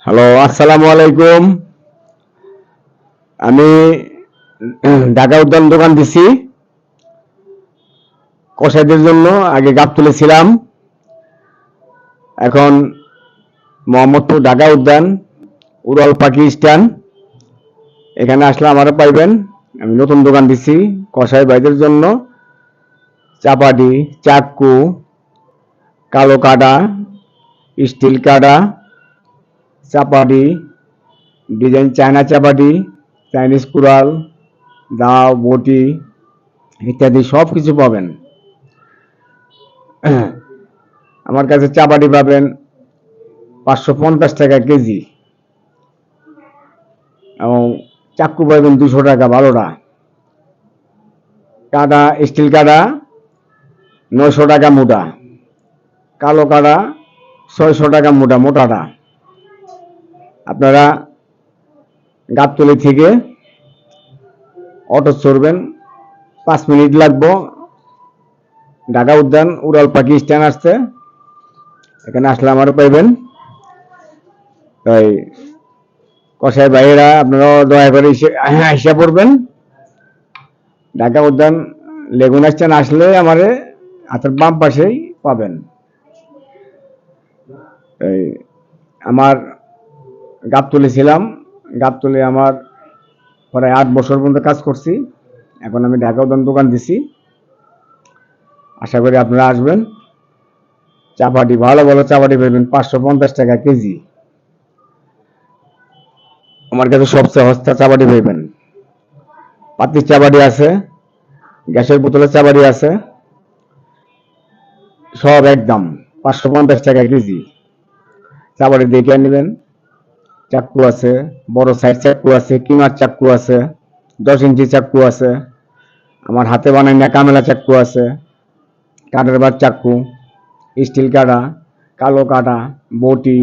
Hello, আসসালামু আলাইকুম। আমি ঢাকা উদ্যান দোকান দিছি কসাইদের জন্য। আগে গাবতলী ছিলাম, এখন মোহাম্মদপুর ঢাকা উদ্যান উড়াল পাখি স্ট্যান্ড। এখানে আসলে আমারও পাইবেন। আমি নতুন দোকান দিছি কসাই ভাইদের জন্য। চাপাটি, চাক্কু, কালো কাটা, স্টিল কাটা, চাপাটি, ডিজাইন চায়না চাপাটি, চাইনিজ কুড়াল, দাও, বটি ইত্যাদি সব কিছু পাবেন। আমার কাছে চাপাটি পাবেন 550 টাকা কেজি এবং চাক্কু পাবেন 200 টাকা 12টা। কাটা, স্টিল কাটা 900 টাকা মোটা, কালো কাটা 600 টাকা মোটা মোটাটা। আপনারা গাবতলী থেকে অটো চড়বেন, 5 মিনিট লাগবে ঢাকা উদ্যান উড়াল পাখি স্ট্যান্ড আসতে। এখানে আসলে আমারও পাইবেন। তাই কসাই ভাইয়েরা আপনারা দয়া করে এসে পড়বেন। ঢাকা উদ্যান লেগুনা স্ট্যান্ড আসলে আমারে হাতের বাম পাশেই পাবেন। এই আমার গাবতলী ছিলাম, গাবতলী আমার প্রায় 8 বছর পর্যন্ত কাজ করছি। এখন আমি ঢাকা উদ্যান দোকান দিছি। আশা করি আপনারা আসবেন। চাপাটি ভালো ভালো চাপাটি পাবেন 550 টাকা কেজি। আমার কাছে সবচেয়ে সস্তা চাপাটি পাইবেন। পাতির চাপাটি আছে, গ্যাসের বোতলের চাপাটি আছে, সব একদম 550 টাকা কেজি। চাপাটি দেখে নেবেন। চাক্কু আছে, বড় সাইজ চাক্কু আছে, কিমার চাক্কু আছে, 10 ইঞ্চি চাক্কু আছে, আমার হাতে বানাই না কামেলা চাক্কু আছে, কাঠের বার চাক্কু, স্টিল কাটা, কালো কাটা, বটি।